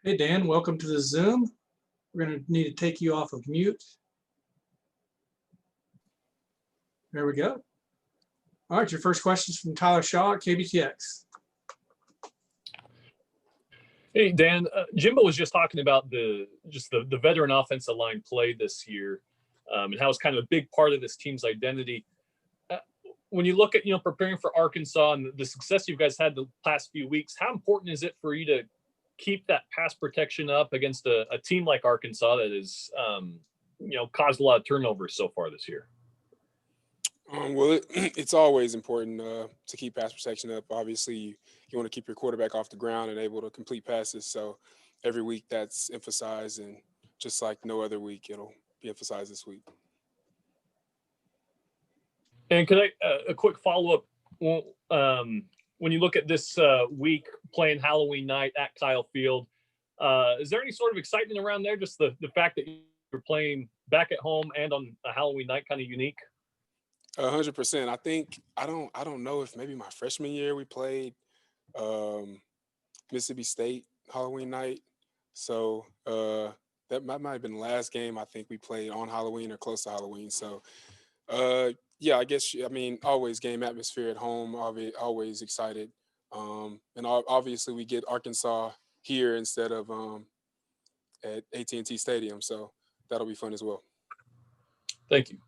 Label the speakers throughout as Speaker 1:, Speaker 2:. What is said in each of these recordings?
Speaker 1: Hey, Dan, welcome to the Zoom. We're going to need to take you off of mute. There we go. All right, your first question is from Tyler Shaw at KBTX.
Speaker 2: Hey, Dan, Jimbo was just talking about the veteran offensive line play this year and how it's kind of a big part of this team's identity. When you look at, preparing for Arkansas and the success you guys had the past few weeks, how important is it for you to keep that pass protection up against a team like Arkansas that has, caused a lot of turnovers so far this year?
Speaker 3: Well, it's always important to keep pass protection up. Obviously, you want to keep your quarterback off the ground and able to complete passes. So every week that's emphasized, and just like no other week, it'll be emphasized this week.
Speaker 2: And could a quick follow-up? When you look at this week playing Halloween night at Kyle Field, is there any sort of excitement around there? Just the fact that you're playing back at home and on a Halloween night, kind of unique?
Speaker 3: 100%. I think I don't know if maybe my freshman year we played Mississippi State Halloween night. So that might have been the last game I think we played on Halloween or close to Halloween. So yeah, I guess always game atmosphere at home. Always excited. And obviously we get Arkansas here instead of at AT&T Stadium. So that'll be fun as well.
Speaker 2: Thank you.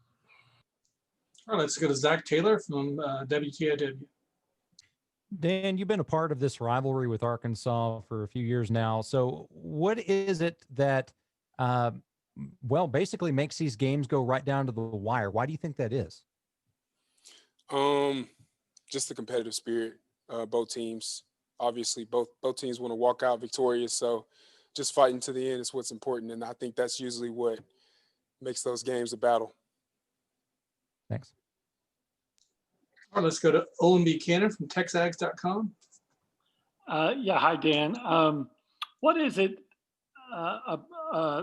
Speaker 1: All right, let's go to Zach Taylor from WTIW.
Speaker 4: Dan, you've been a part of this rivalry with Arkansas for a few years now. So what is it that, basically makes these games go right down to the wire? Why do you think that is?
Speaker 3: Just the competitive spirit. Both teams, obviously, both teams want to walk out victorious. So just fighting to the end is what's important. And I think that's usually what makes those games a battle.
Speaker 4: Thanks.
Speaker 1: All right, let's go to Owen Buchanan from TexAgs.com.
Speaker 5: Hi, Dan. What is it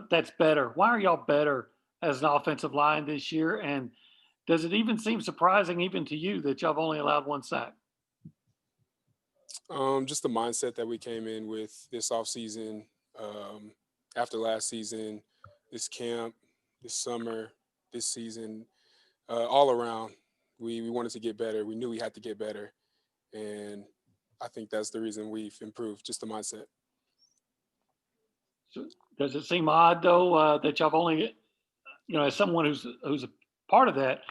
Speaker 5: that's better? Why are y'all better as an offensive line this year? And does it even seem surprising, even to you, that y'all have only allowed one sack?
Speaker 3: Just the mindset that we came in with this offseason, after last season, this camp, this summer, this season, all around. We wanted to get better. We knew we had to get better. And I think that's the reason we've improved, just the mindset.
Speaker 5: So does it seem odd, though, that y'all have only, as someone who's a part of that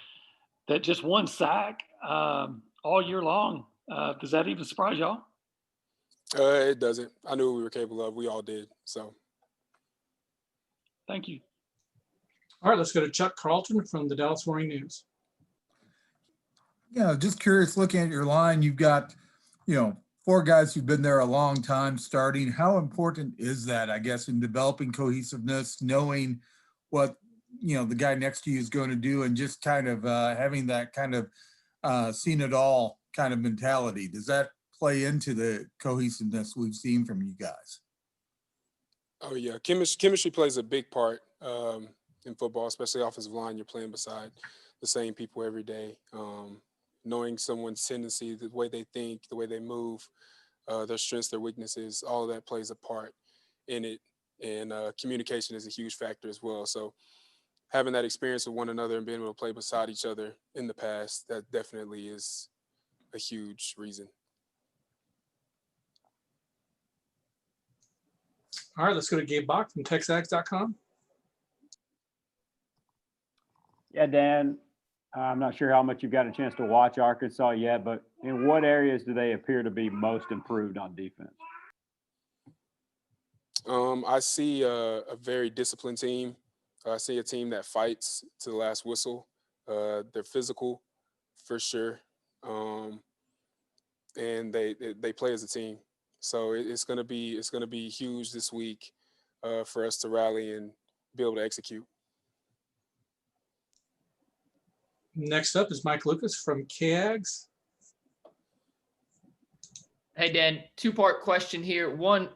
Speaker 5: just one sack all year long? Does that even surprise y'all?
Speaker 3: It doesn't. I knew what we were capable of. We all did. So.
Speaker 5: Thank you.
Speaker 1: All right, let's go to Chuck Carlton from the Dallas Morning News.
Speaker 6: Yeah, just curious, looking at your line, you've got, four guys who've been there a long time starting. How important is that, I guess, in developing cohesiveness, knowing what, the guy next to you is going to do, and just kind of having that kind of seen it all kind of mentality? Does that play into the cohesiveness we've seen from you guys?
Speaker 3: Oh, yeah. Chemistry plays a big part in football, especially offensive line. You're playing beside the same people every day. Knowing someone's tendency, the way they think, the way they move, their strengths, their weaknesses, all of that plays a part in it. And communication is a huge factor as well. So having that experience with one another and being able to play beside each other in the past, that definitely is a huge reason.
Speaker 1: All right, let's go to Gabe Bach from TexAgs.com.
Speaker 7: Yeah, Dan, I'm not sure how much you've got a chance to watch Arkansas yet, but in what areas do they appear to be most improved on defense?
Speaker 3: I see a very disciplined team. I see a team that fights to the last whistle. They're physical, for sure, and they play as a team. So it's gonna be huge this week for us to rally and be able to execute.
Speaker 1: Next up is Mike Lucas from KAGS.
Speaker 8: Hey, Dan, two-part question here. One,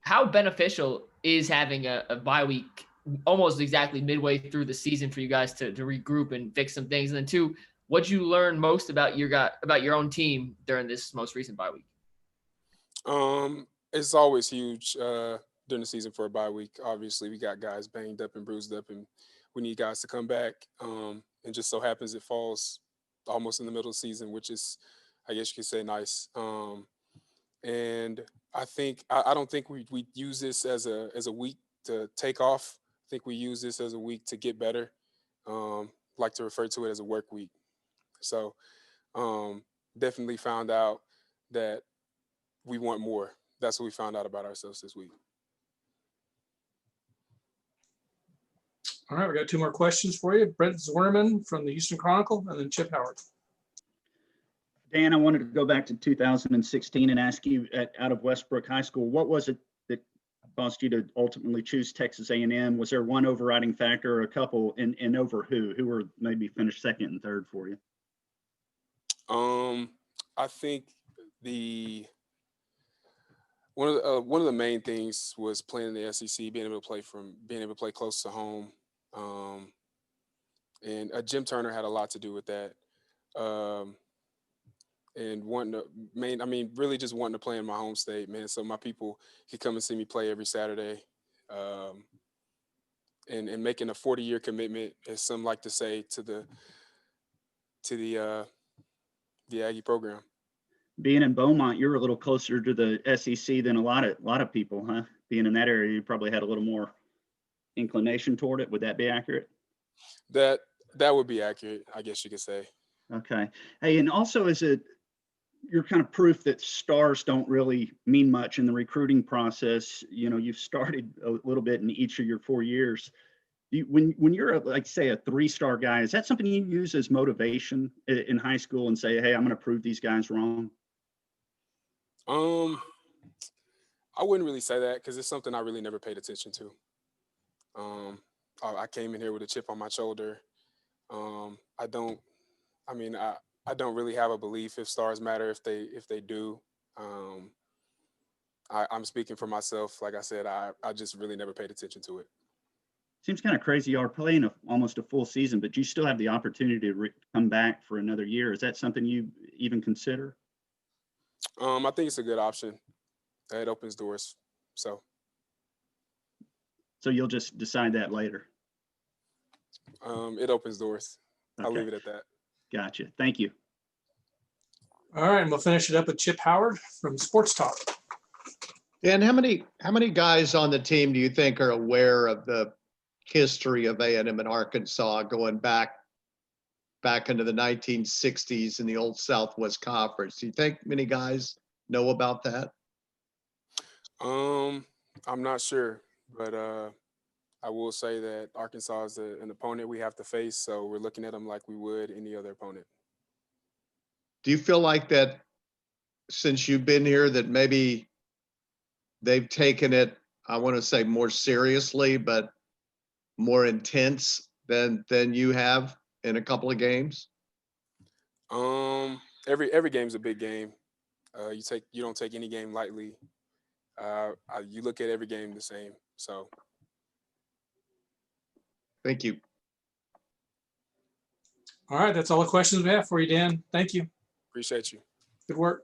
Speaker 8: how beneficial is having a bye week almost exactly midway through the season for you guys to regroup and fix some things? And then two, what'd you learn most about your own team during this most recent bye week?
Speaker 3: It's always huge. during the season for a bye week. Obviously, we got guys banged up and bruised up, and we need guys to come back. And just so happens it falls almost in the middle of the season, which is, I guess you could say, nice. And I think I don't think we use this as a week to take off. I think we use this as a week to get better. Like to refer to it as a work week. So definitely found out that we want more. That's what we found out about ourselves this week.
Speaker 1: All right, we got 2 more questions for you. Brett Zwerman from the Houston Chronicle, and then Chip Howard.
Speaker 9: Dan, I wanted to go back to 2016 and ask you, out of Westbrook High School, what was it that caused you to ultimately choose Texas A&M? Was there one overriding factor or a couple, and over who? Who were maybe finished second and third for you?
Speaker 3: I think one of the main things was playing in the SEC, being able to play close to home, and Jim Turner had a lot to do with that. And really just wanting to play in my home state, man. So my people could come and see me play every Saturday, and making a 40-year commitment, as some like to say, to the Aggie program.
Speaker 9: Being in Beaumont, you're a little closer to the SEC than a lot of people, huh? Being in that area, you probably had a little more inclination toward it. Would that be accurate?
Speaker 3: That would be accurate, I guess you could say.
Speaker 9: Okay. Hey, and also you're kind of proof that stars don't really mean much in the recruiting process. You know, you've started a little bit in each of your 4 years. When you're like say a 3-star guy, is that something you use as motivation in high school and say, hey, I'm going to prove these guys wrong?
Speaker 3: I wouldn't really say that, because it's something I really never paid attention to. I came in here with a chip on my shoulder. I don't really have a belief if stars matter, if they do. I'm speaking for myself. Like I said, I just really never paid attention to it.
Speaker 9: Seems kind of crazy. You are playing almost a full season, but you still have the opportunity to come back for another year. Is that something you even consider?
Speaker 3: I think it's a good option. It opens doors. So
Speaker 9: you'll just decide that later.
Speaker 3: It opens doors.
Speaker 9: Okay.
Speaker 3: I'll leave it at that.
Speaker 9: Gotcha. Thank you.
Speaker 1: All right, and we'll finish it up with Chip Howard from Sports Talk.
Speaker 10: Dan, how many guys on the team do you think are aware of the history of A&M in Arkansas going back into the 1960s in the old Southwest Conference? Do you think many guys know about that?
Speaker 3: I'm not sure, but I will say that Arkansas is an opponent we have to face, so we're looking at them like we would any other opponent.
Speaker 10: Do you feel like that since you've been here that maybe they've taken it, I want to say more seriously, but more intense than you have in a couple of games?
Speaker 3: Every game's a big game. You don't take any game lightly. You look at every game the same. So.
Speaker 10: Thank you.
Speaker 1: All right, that's all the questions we have for you, Dan. Thank you.
Speaker 3: Appreciate you.
Speaker 1: Good work.